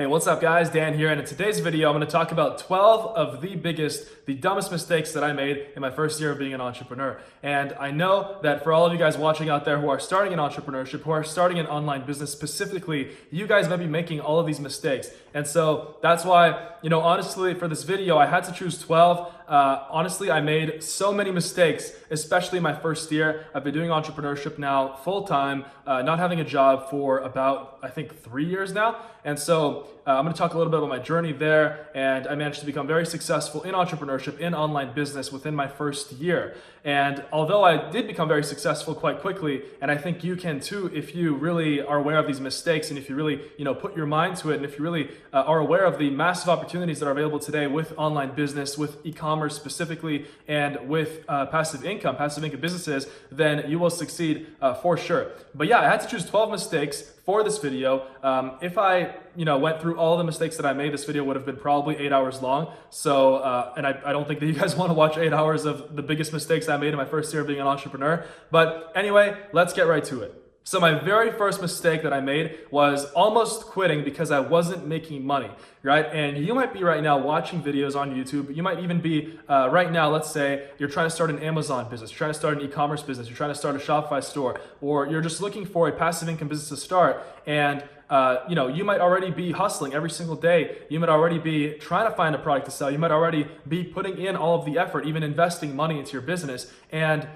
Hey, what's up guys? Dan here, and in today's video I'm going to talk about 12 of the dumbest mistakes that I made in my first year of being an entrepreneur. And I know that for all of you guys watching out there who are starting in entrepreneurship, who are starting an online business specifically, you guys may be making all of these mistakes. And so that's why, honestly, for this video, I had to choose 12. Honestly, I made so many mistakes, especially my first year. I've been doing entrepreneurship now full-time, not having a job for about, I think, 3 years now. And so I'm going to talk a little bit about my journey there, and I managed to become very successful in entrepreneurship, in online business within my first year. And although I did become very successful quite quickly, and I think you can too if you really are aware of these mistakes, and if you really put your mind to it, and if you really are aware of the massive opportunities that are available today with online business, with e-commerce specifically, and with passive income businesses, then you will succeed for sure. But yeah, I had to choose 12 mistakes for this video. If I went through all the mistakes that I made, this video would have been probably 8 hours long. So, and I don't think that you guys want to watch 8 hours of the biggest mistakes I made in my first year of being an entrepreneur. But anyway, let's get right to it. So my very first mistake that I made was almost quitting because I wasn't making money, right? And you might be right now watching videos on YouTube. You might even be right now, let's say you're trying to start an Amazon business, you're trying to start an e-commerce business, you're trying to start a Shopify store, or you're just looking for a passive income business to start. And you might already be hustling every single day. You might already be trying to find a product to sell. You might already be putting in all of the effort, even investing money into your business, and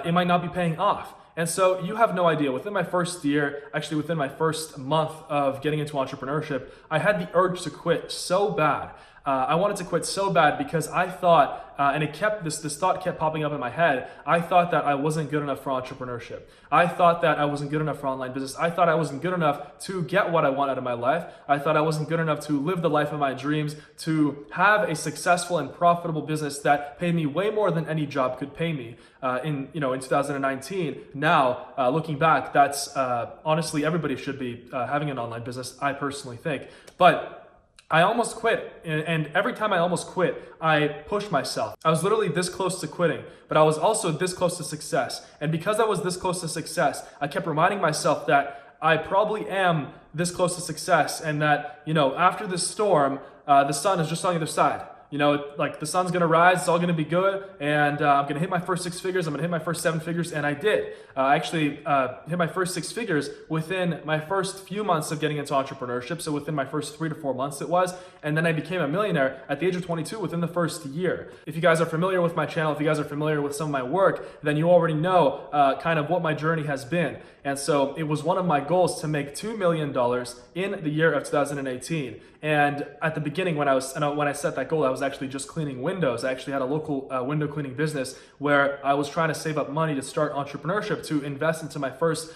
it might not be paying off. And so you have no idea. Within my first year, actually within my first month of getting into entrepreneurship, I had the urge to quit so bad. I wanted to quit so bad because I thought, and this thought kept popping up in my head, I thought that I wasn't good enough for entrepreneurship. I thought that I wasn't good enough for online business. I thought I wasn't good enough to get what I want out of my life. I thought I wasn't good enough to live the life of my dreams, to have a successful and profitable business that paid me way more than any job could pay me in 2019. Now, looking back, that's honestly, everybody should be having an online business, I personally think. But I almost quit, and every time I almost quit, I pushed myself. I was literally this close to quitting, but I was also this close to success. And because I was this close to success, I kept reminding myself that I probably am this close to success, and that, after this storm, the sun is just on the other side. Like the sun's gonna rise, it's all gonna be good, and I'm gonna hit my first 6 figures, I'm gonna hit my first 7 figures, and I did. I actually hit my first 6 figures within my first few months of getting into entrepreneurship, so within my first 3 to 4 months it was, and then I became a millionaire at the age of 22 within the first year. If you guys are familiar with my channel, if you guys are familiar with some of my work, then you already know kind of what my journey has been. And so it was one of my goals to make $2 million in the year of 2018. And at the beginning, when I set that goal, I was actually just cleaning windows. I actually had a local window cleaning business where I was trying to save up money to start entrepreneurship, to invest into my first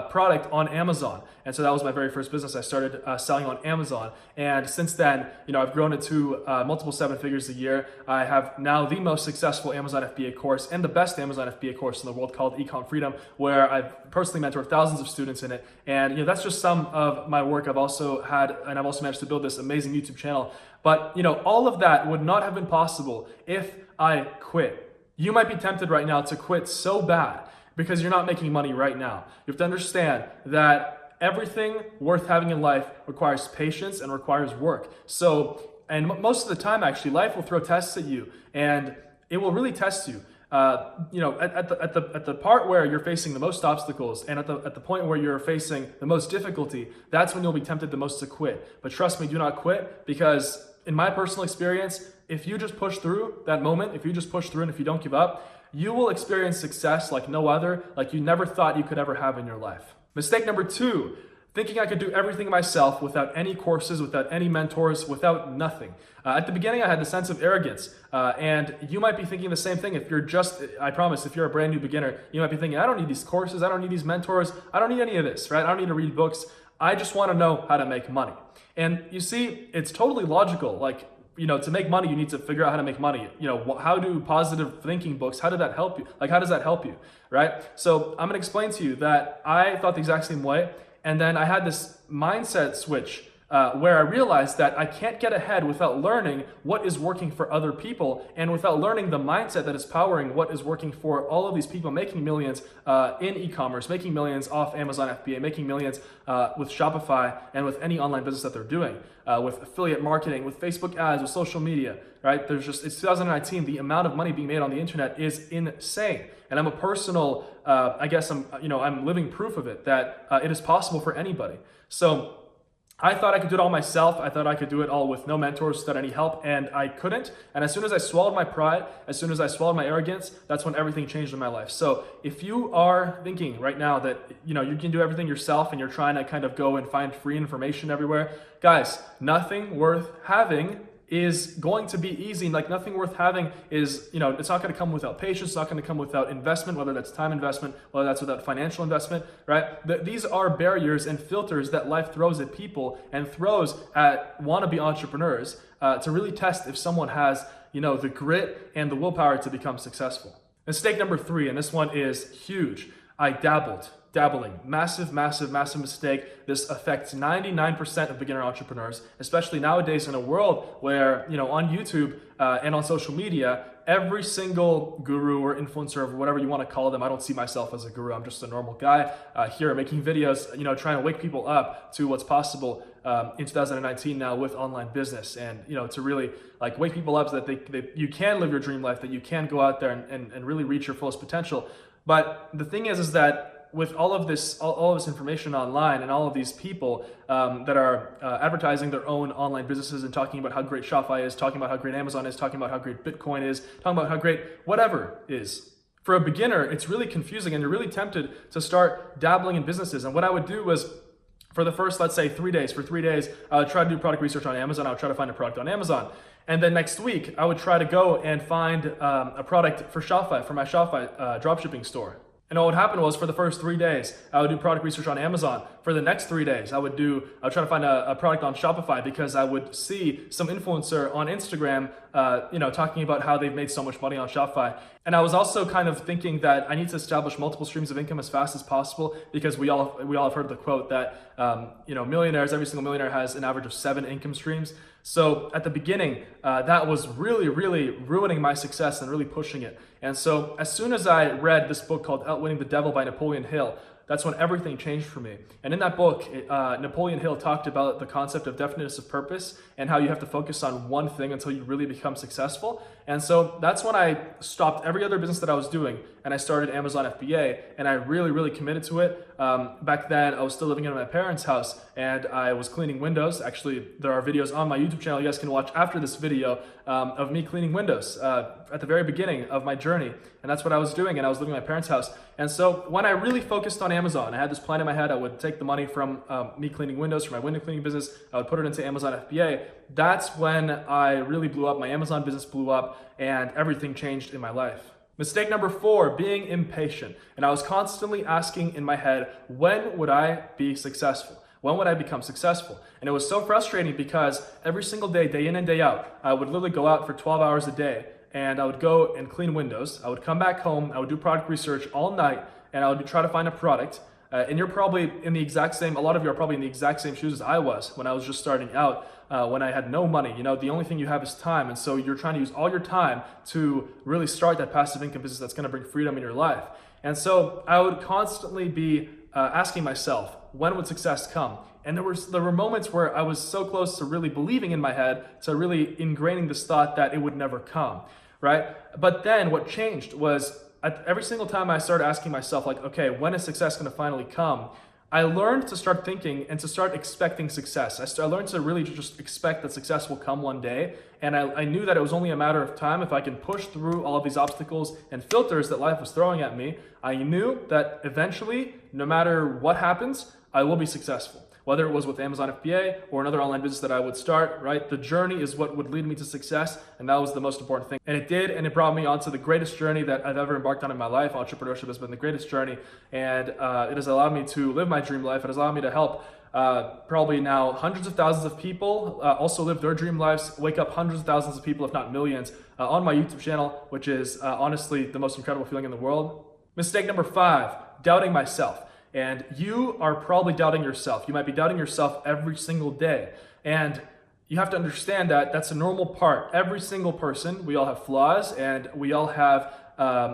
product on Amazon. And so that was my very first business. I started selling on Amazon. And since then, I've grown it to multiple 7 figures a year. I have now the most successful Amazon FBA course and the best Amazon FBA course in the world called Ecom Freedom, where I've personally mentored thousands of students in it. And that's just some of my work. I've also managed to build this amazing YouTube channel. But all of that would not have been possible if I quit. You might be tempted right now to quit so bad because you're not making money right now. You have to understand that everything worth having in life requires patience and requires work. So, and most of the time actually, life will throw tests at you, and it will really test you. At the part where you're facing the most obstacles, and at the point where you're facing the most difficulty, that's when you'll be tempted the most to quit. But trust me, do not quit, because in my personal experience, if you just push through that moment, if you just push through and if you don't give up, you will experience success like no other, like you never thought you could ever have in your life. Mistake number 2, thinking I could do everything myself without any courses, without any mentors, without nothing. At the beginning, I had the sense of arrogance, and you might be thinking the same thing. If you're I promise, if you're a brand new beginner, you might be thinking, I don't need these courses, I don't need these mentors, I don't need any of this, right? I don't need to read books. I just want to know how to make money. And you see, it's totally logical. Like, to make money, you need to figure out how to make money. How do positive thinking books, how did that help you? Like, how does that help you, right? So I'm gonna explain to you that I thought the exact same way. And then I had this mindset switch where I realized that I can't get ahead without learning what is working for other people and without learning the mindset that is powering what is working for all of these people making millions in e-commerce, making millions off Amazon FBA, making millions with Shopify and with any online business that they're doing, with affiliate marketing, with Facebook ads, with social media, right? It's 2019. The amount of money being made on the internet is insane. And I'm a personal, I'm living proof of it, that it is possible for anybody. So I thought I could do it all myself. I thought I could do it all with no mentors, without any help, and I couldn't. And as soon as I swallowed my pride, as soon as I swallowed my arrogance, that's when everything changed in my life. So if you are thinking right now that you can do everything yourself and you're trying to kind of go and find free information everywhere, guys, nothing worth having is going to be easy. Like nothing worth having is, it's not going to come without patience. It's not going to come without investment, whether that's time investment, whether that's without financial investment, right? These are barriers and filters that life throws at people and throws at wannabe entrepreneurs to really test if someone has, the grit and the willpower to become successful. Mistake number 3, and this one is huge. I dabbling. Massive mistake. This affects 99% of beginner entrepreneurs, especially nowadays in a world where, on YouTube and on social media, every single guru or influencer or whatever you want to call them, I don't see myself as a guru. I'm just a normal guy here making videos, trying to wake people up to what's possible in 2019 now with online business, and to really wake people up so that you can live your dream life, that you can go out there and really reach your fullest potential. But the thing is that with all of this information online and all of these people that are advertising their own online businesses and talking about how great Shopify is, talking about how great Amazon is, talking about how great Bitcoin is, talking about how great whatever is. For a beginner, it's really confusing and you're really tempted to start dabbling in businesses. And what I would do was, for the first, let's say 3 days, I would try to do product research on Amazon. I would try to find a product on Amazon. And then next week, I would try to go and find a product for Shopify, for my Shopify dropshipping store. And what would happen was, for the first 3 days, I would do product research on Amazon. For the next 3 days, I would try to find a product on Shopify, because I would see some influencer on Instagram, talking about how they've made so much money on Shopify. And I was also kind of thinking that I need to establish multiple streams of income as fast as possible, because we all have heard the quote that, millionaires, every single millionaire has an average of 7 income streams. So at the beginning, that was really, really ruining my success and really pushing it. And so as soon as I read this book called Outwitting the Devil by Napoleon Hill, that's when everything changed for me. And in that book, Napoleon Hill talked about the concept of definiteness of purpose and how you have to focus on one thing until you really become successful. And so that's when I stopped every other business that I was doing and I started Amazon FBA, and I really, really committed to it. Back then, I was still living in my parents' house and I was cleaning windows. Actually, there are videos on my YouTube channel you guys can watch after this video of me cleaning windows at the very beginning of my journey. And that's what I was doing, and I was living in my parents' house. And so when I really focused on Amazon, I had this plan in my head. I would take the money from me cleaning windows for my window cleaning business. I would put it into Amazon FBA. That's when I really blew up. My Amazon business blew up and everything changed in my life. Mistake number 4, being impatient. And I was constantly asking in my head, when would I be successful? When would I become successful? And it was so frustrating because every single day, day in and day out, I would literally go out for 12 hours a day, and I would go and clean windows. I would come back home, I would do product research all night, and I would try to find a product. And you're probably in the exact same, a lot of you are probably in the exact same shoes as I was when I was just starting out, when I had no money. The only thing you have is time. And so you're trying to use all your time to really start that passive income business that's going to bring freedom in your life. And so I would constantly be asking myself, when would success come? And there were moments where I was so close to really believing in my head, to really ingraining this thought that it would never come, right? But then what changed was, every single time I started asking myself, okay, when is success going to finally come? I learned to start thinking and to start expecting success. I learned to really just expect that success will come one day. And I knew that it was only a matter of time if I can push through all of these obstacles and filters that life was throwing at me. I knew that eventually, no matter what happens, I will be successful. Whether it was with Amazon FBA or another online business that I would start, right? The journey is what would lead me to success, and that was the most important thing. And it did, and it brought me onto the greatest journey that I've ever embarked on in my life. Entrepreneurship has been the greatest journey, and it has allowed me to live my dream life. It has allowed me to help probably now hundreds of thousands of people also live their dream lives, wake up hundreds of thousands of people, if not millions, on my YouTube channel, which is honestly the most incredible feeling in the world. Mistake number 5, doubting myself. And you are probably doubting yourself. You might be doubting yourself every single day. And you have to understand that that's a normal part. Every single person, we all have flaws and we all have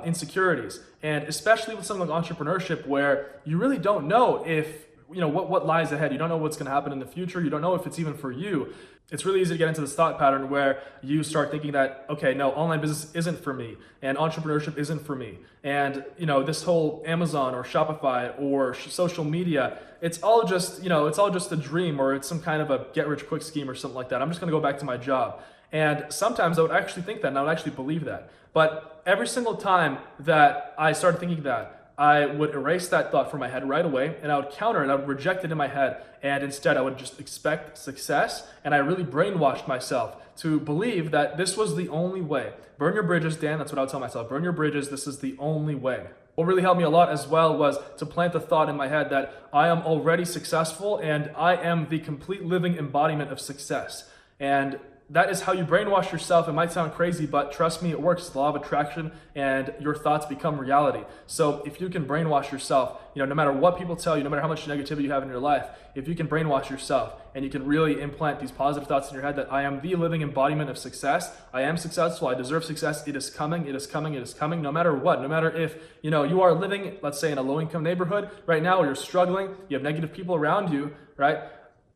insecurities. And especially with something like entrepreneurship, where you really don't know if, what lies ahead. You don't know what's going to happen in the future. You don't know if it's even for you. It's really easy to get into this thought pattern where you start thinking that, okay, no, online business isn't for me and entrepreneurship isn't for me. And, this whole Amazon or Shopify or social media, it's all just a dream, or it's some kind of a get rich quick scheme or something like that. I'm just going to go back to my job. And sometimes I would actually think that, and I would actually believe that. But every single time that I started thinking that, I would erase that thought from my head right away, and I would counter it, I would reject it in my head, and instead I would just expect success. And I really brainwashed myself to believe that this was the only way. Burn your bridges, Dan, that's what I would tell myself. Burn your bridges, this is the only way. What really helped me a lot as well was to plant the thought in my head that I am already successful and I am the complete living embodiment of success. And that is how you brainwash yourself. It might sound crazy, but trust me, it works. It's the law of attraction, and your thoughts become reality. So if you can brainwash yourself, no matter what people tell you, no matter how much negativity you have in your life, if you can brainwash yourself and you can really implant these positive thoughts in your head that I am the living embodiment of success, I am successful, I deserve success, it is coming, it is coming, it is coming, no matter what, no matter if, you are living, let's say in a low-income neighborhood right now, or you're struggling, you have negative people around you, right?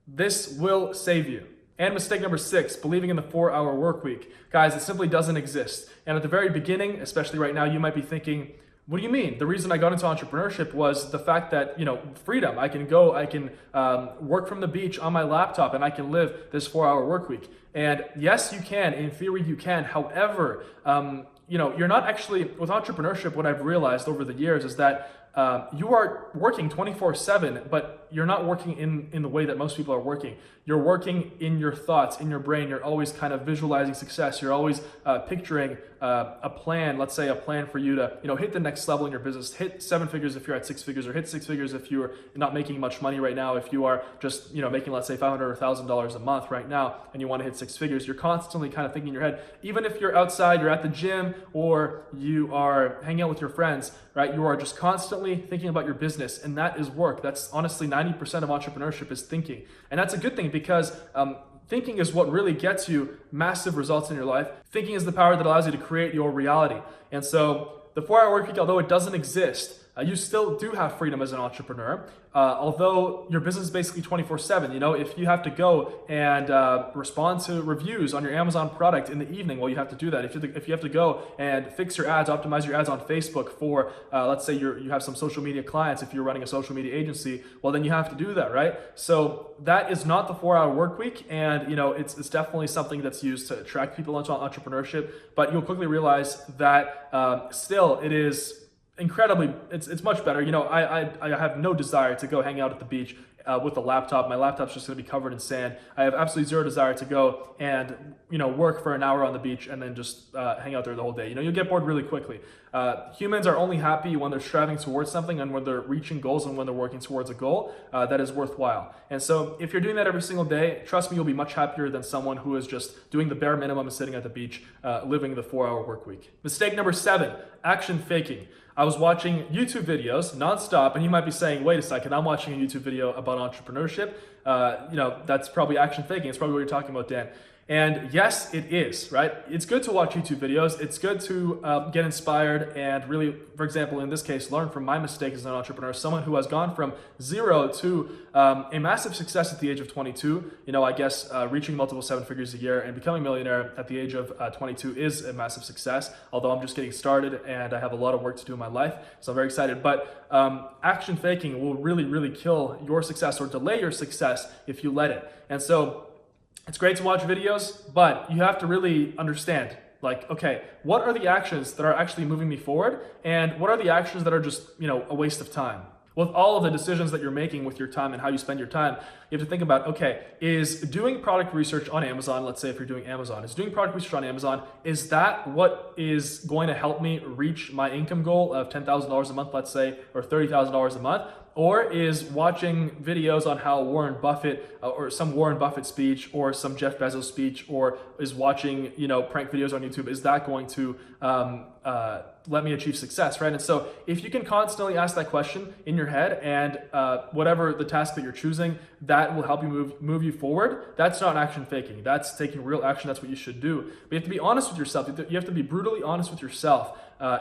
This will save you. And mistake number 6, believing in the 4-hour work week. Guys, it simply doesn't exist. And at the very beginning, especially right now, you might be thinking, what do you mean? The reason I got into entrepreneurship was the fact that, freedom. I can work from the beach on my laptop and I can live this 4-hour work week. And yes, you can. In theory, you can. However, you're not actually, with entrepreneurship, what I've realized over the years is that you are working 24/7, but you're not working in the way that most people are working. You're working in your thoughts, in your brain. You're always kind of visualizing success. You're always picturing a plan, let's say a plan for you to, hit the next level in your business, hit 7 figures if you're at 6 figures, or hit 6 figures if you're not making much money right now. If you are just, making, let's say $500 or $1,000 a month right now, and you want to hit 6 figures, you're constantly kind of thinking in your head, even if you're outside, you're at the gym, or you are hanging out with your friends, right? You are just constantly thinking about your business, and that is work. That's honestly 90% of entrepreneurship is thinking. And that's a good thing, because thinking is what really gets you massive results in your life. Thinking is the power that allows you to create your reality. And so the 4-hour work week, although it doesn't exist, you still do have freedom as an entrepreneur. Although your business is basically 24/7, if you have to go and respond to reviews on your Amazon product in the evening, well, you have to do that. If you have to go and fix your ads, optimize your ads on Facebook for, let's say you have some social media clients, if you're running a social media agency, well, then you have to do that, right? So that is not the 4-hour work week, and it's definitely something that's used to attract people into entrepreneurship, but you'll quickly realize that still it is incredibly, it's much better. I have no desire to go hang out at the beach with a laptop. My laptop's just going to be covered in sand. I have absolutely zero desire to go and work for an hour on the beach and then just hang out there the whole day. You'll get bored really quickly. Humans are only happy when they're striving towards something and when they're reaching goals and when they're working towards a goal that is worthwhile. And so if you're doing that every single day, trust me, you'll be much happier than someone who is just doing the bare minimum and sitting at the beach living the 4-hour work week. Mistake number 7, action faking. I was watching YouTube videos nonstop, and you might be saying, wait a second, I'm watching a YouTube video about entrepreneurship. That's probably action faking. It's probably what you're talking about, Dan. And yes, it is, right? It's good to watch YouTube videos. It's good to get inspired and really, for example, in this case, learn from my mistakes as an entrepreneur, someone who has gone from 0 to a massive success at the age of 22. Reaching multiple 7 figures a year and becoming a millionaire at the age of 22 is a massive success, although I'm just getting started and I have a lot of work to do in my life. So I'm very excited. But action faking will really, really kill your success or delay your success if you let it. And so it's great to watch videos, but you have to really understand, okay, what are the actions that are actually moving me forward? And what are the actions that are just, a waste of time? With all of the decisions that you're making with your time and how you spend your time, you have to think about, okay, is doing product research on Amazon, let's say if you're doing Amazon, is doing product research on Amazon, is that what is going to help me reach my income goal of $10,000 a month, let's say, or $30,000 a month? or is watching videos on how Warren Buffett or some Warren Buffett speech or some Jeff Bezos speech, or is watching, prank videos on YouTube, is that going to let me achieve success, right? And so if you can constantly ask that question in your head, and whatever the task that you're choosing, that will help you move you forward. That's not action faking. That's taking real action. That's what you should do. But you have to be honest with yourself. You have to be brutally honest with yourself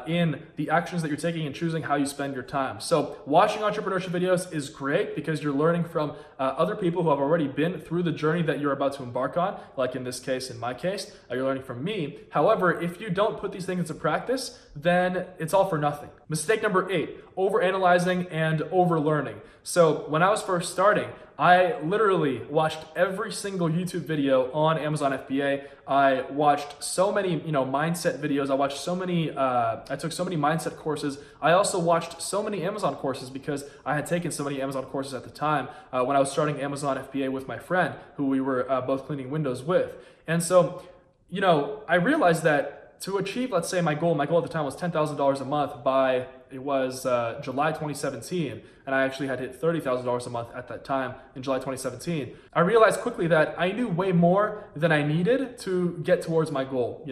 in the actions that you're taking and choosing how you spend your time. So watching entrepreneurship videos is great because you're learning from other people who have already been through the journey that you're about to embark on. Like in this case, in my case, you're learning from me. However, if you don't put these things into practice, then it's all for nothing. Mistake number 8, overanalyzing and overlearning. So when I was first starting, I literally watched every single YouTube video on Amazon FBA. I watched so many, mindset videos. I watched so many, I took so many mindset courses. I also watched so many Amazon courses because I had taken so many Amazon courses at the time when I was starting Amazon FBA with my friend who we were both cleaning windows with. And so, I realized that to achieve, let's say my goal at the time was $10,000 a month by, it was July 2017, and I actually had hit $30,000 a month at that time in July 2017. I realized quickly that I knew way more than I needed to get towards my goal,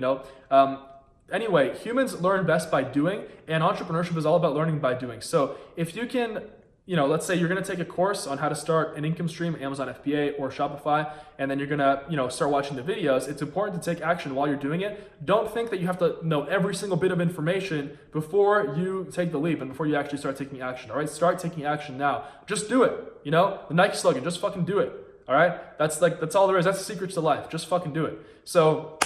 Anyway, humans learn best by doing, and entrepreneurship is all about learning by doing. So if you can, let's say you're going to take a course on how to start an income stream, Amazon FBA or Shopify, and then you're going to, start watching the videos. It's important to take action while you're doing it. Don't think that you have to know every single bit of information before you take the leap and before you actually start taking action. All right, start taking action now. Just do it. The Nike slogan, just fucking do it. All right, that's all there is. That's the secrets to life. Just fucking do it. So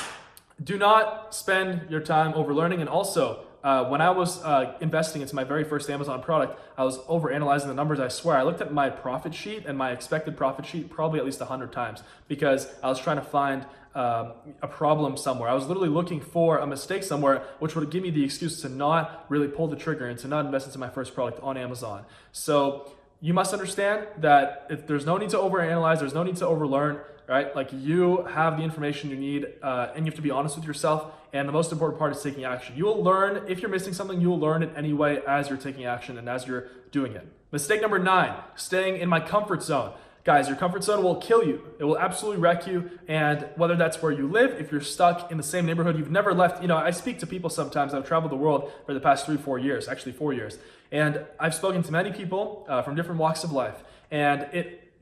do not spend your time overlearning. And also, when I was investing into my very first Amazon product, I was overanalyzing the numbers. I swear, I looked at my profit sheet and my expected profit sheet probably at least 100 times because I was trying to find a problem somewhere. I was literally looking for a mistake somewhere, which would give me the excuse to not really pull the trigger and to not invest into my first product on Amazon. So you must understand that if there's no need to overanalyze, there's no need to overlearn, right? Like, you have the information you need, and you have to be honest with yourself. And the most important part is taking action. You will learn, if you're missing something, you will learn it anyway as you're taking action and as you're doing it. Mistake number 9, staying in my comfort zone. Guys, your comfort zone will kill you. It will absolutely wreck you. And whether that's where you live, if you're stuck in the same neighborhood, you've never left. I speak to people sometimes. I've traveled the world for the past 3-4 years, actually 4 years. And I've spoken to many people from different walks of life. And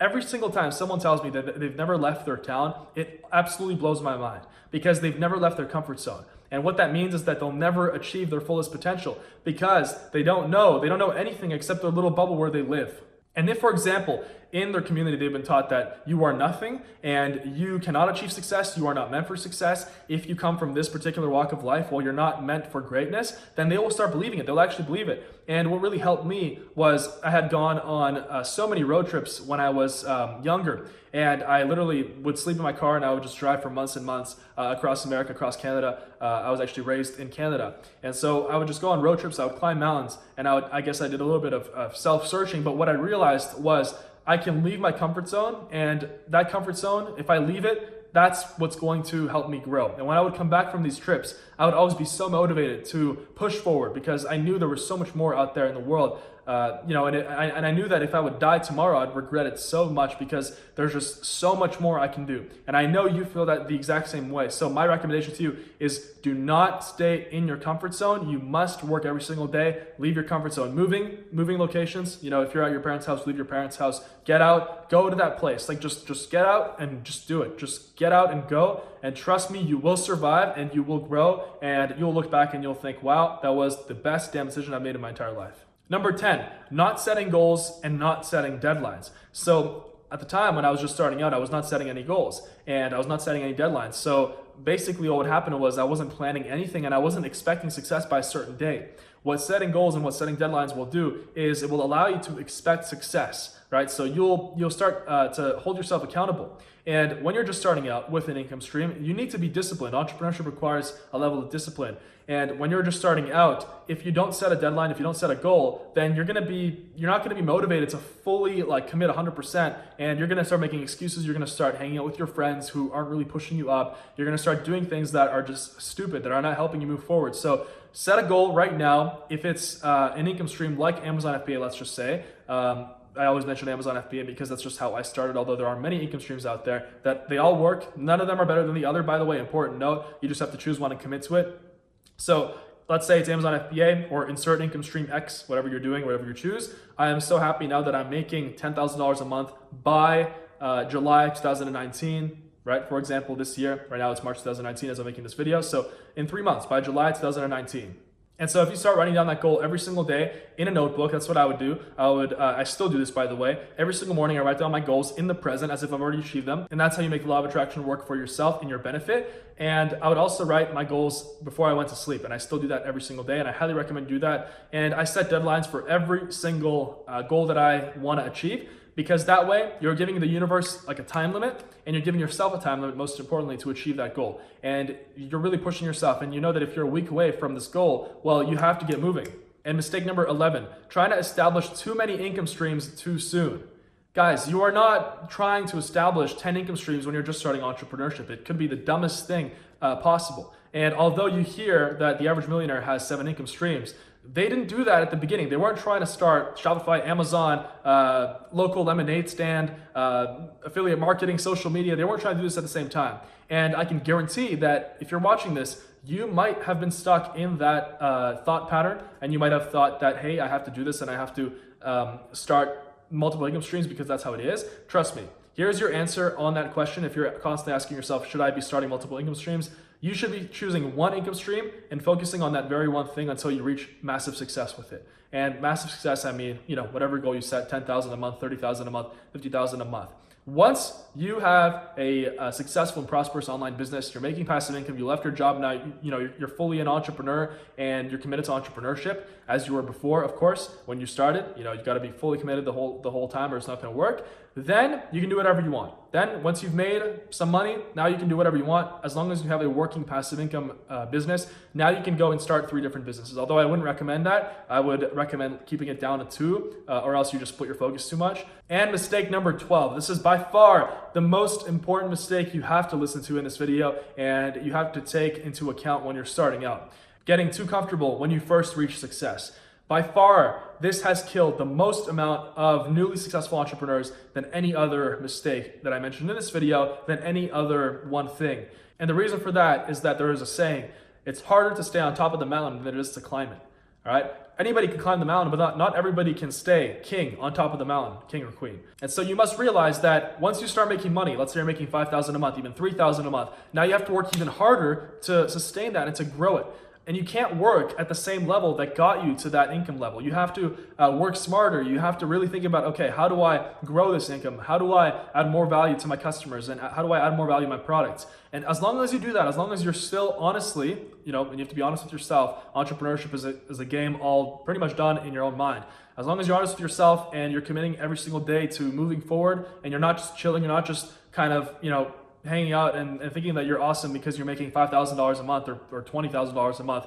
every single time someone tells me that they've never left their town, it absolutely blows my mind because they've never left their comfort zone. And what that means is that they'll never achieve their fullest potential because they don't know anything except their little bubble where they live. And if, for example, in their community, they've been taught that you are nothing and you cannot achieve success, you are not meant for success. If you come from this particular walk of life, well, you're not meant for greatness, then they will start believing it. They'll actually believe it. And what really helped me was I had gone on so many road trips when I was younger. And I literally would sleep in my car and I would just drive for months and months across America, across Canada. I was actually raised in Canada. And so I would just go on road trips, I would climb mountains, and I guess I did a little bit of self-searching. But what I realized was I can leave my comfort zone, and that comfort zone, if I leave it, that's what's going to help me grow. And when I would come back from these trips, I would always be so motivated to push forward because I knew there was so much more out there in the world. And I knew that if I would die tomorrow, I'd regret it so much because there's just so much more I can do. And I know you feel that the exact same way. So my recommendation to you is do not stay in your comfort zone. You must work every single day. Leave your comfort zone. Moving locations. If you're at your parents' house, leave your parents' house. Get out. Go to that place. Like just get out and just do it. Just get out and go. And trust me, you will survive and you will grow. And you'll look back and you'll think, wow, that was the best damn decision I've made in my entire life. Number 10, not setting goals and not setting deadlines. So at the time when I was just starting out, I was not setting any goals and I was not setting any deadlines. So basically what would happen was I wasn't planning anything and I wasn't expecting success by a certain date. What setting goals and what setting deadlines will do is it will allow you to expect success, right? So you'll start to hold yourself accountable. And when you're just starting out with an income stream, you need to be disciplined. Entrepreneurship requires a level of discipline. And when you're just starting out, if you don't set a deadline, if you don't set a goal, then you're not going to be motivated to fully commit 100%. And you're going to start making excuses. You're going to start hanging out with your friends who aren't really pushing you up. You're going to start doing things that are just stupid, that are not helping you move forward. So set a goal right now. If it's an income stream like Amazon FBA, let's just say, I always mention Amazon FBA because that's just how I started, although there are many income streams out there that they all work. None of them are better than the other, by the way. Important note, you just have to choose one and commit to it. So let's say it's Amazon FBA or insert income stream X, whatever you're doing, whatever you choose. I am so happy now that I'm making $10,000 a month by July 2019, right? For example, this year, right now it's March 2019 as I'm making this video. So in 3 months, by July 2019. And so if you start writing down that goal every single day in a notebook, that's what I would do. I still do this, by the way. Every single morning I write down my goals in the present as if I've already achieved them. And that's how you make the law of attraction work for yourself in your benefit. And I would also write my goals before I went to sleep. And I still do that every single day. And I highly recommend you do that. And I set deadlines for every single goal that I want to achieve. Because that way you're giving the universe like a time limit, and you're giving yourself a time limit, most importantly, to achieve that goal. And you're really pushing yourself, and you know that if you're a week away from this goal, well, you have to get moving. And mistake number 11, trying to establish too many income streams too soon. Guys, you are not trying to establish 10 income streams when you're just starting entrepreneurship. It could be the dumbest thing possible. And although you hear that the average millionaire has 7 income streams, they didn't do that at the beginning. They weren't trying to start Shopify, Amazon, local lemonade stand, affiliate marketing, social media. They weren't trying to do this at the same time. And I can guarantee that if you're watching this, you might have been stuck in that thought pattern, and you might have thought that, hey, I have to do this and I have to start multiple income streams because that's how it is. Trust me. Here's your answer on that question. If you're constantly asking yourself, should I be starting multiple income streams? You should be choosing one income stream and focusing on that very one thing until you reach massive success with it. And massive success, I mean, whatever goal you set, 10,000 a month, 30,000 a month, 50,000 a month. Once you have a successful and prosperous online business, you're making passive income, you left your job, now you're fully an entrepreneur and you're committed to entrepreneurship as you were before, of course, when you started. You've got to be fully committed the whole time or it's not going to work. Then you can do whatever you want. Then once you've made some money, now you can do whatever you want. As long as you have a working passive income business, now you can go and start 3 different businesses. Although I wouldn't recommend that. I would recommend keeping it down to 2 or else you just split your focus too much. And mistake number 12. This is by far the most important mistake you have to listen to in this video and you have to take into account when you're starting out. Getting too comfortable when you first reach success. By far, this has killed the most amount of newly successful entrepreneurs than any other mistake that I mentioned in this video, than any other one thing. And the reason for that is that there is a saying, it's harder to stay on top of the mountain than it is to climb it. All right? Anybody can climb the mountain, but not everybody can stay king on top of the mountain, king or queen. And so you must realize that once you start making money, let's say you're making 5,000 a month, even 3,000 a month, now you have to work even harder to sustain that and to grow it. And you can't work at the same level that got you to that income level. You have to work smarter. You have to really think about, okay, how do I grow this income? How do I add more value to my customers? And how do I add more value to my products? And as long as you do that, as long as you're still honestly, and you have to be honest with yourself, entrepreneurship is a game all pretty much done in your own mind. As long as you're honest with yourself and you're committing every single day to moving forward and you're not just chilling, you're not just kind of, hanging out and thinking that you're awesome because you're making $5,000 a month or $20,000 a month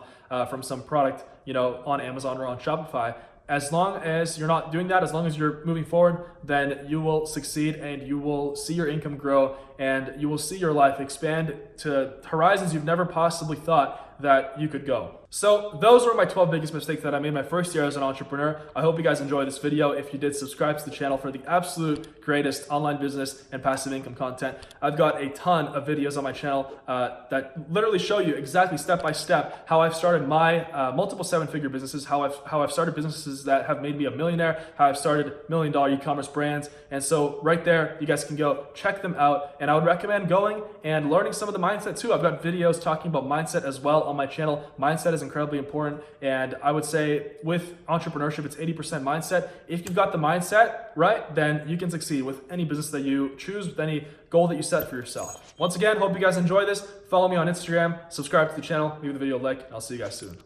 from some product, on Amazon or on Shopify. As long as you're not doing that, as long as you're moving forward, then you will succeed and you will see your income grow and you will see your life expand to horizons you've never possibly thought that you could go. So those were my 12 biggest mistakes that I made my first year as an entrepreneur. I hope you guys enjoyed this video. If you did, subscribe to the channel for the absolute greatest online business and passive income content. I've got a ton of videos on my channel that literally show you exactly step by step how I've started my multiple 7-figure businesses, how I've started businesses that have made me a millionaire, how I've started $1 million e-commerce brands. And so right there, you guys can go check them out. And I would recommend going and learning some of the mindset too. I've got videos talking about mindset as well on my channel. Mindset is incredibly important. And I would say with entrepreneurship, it's 80% mindset. If you've got the mindset right, then you can succeed with any business that you choose, with any goal that you set for yourself. Once again, hope you guys enjoy this. Follow me on Instagram, subscribe to the channel, leave the video a like, and I'll see you guys soon.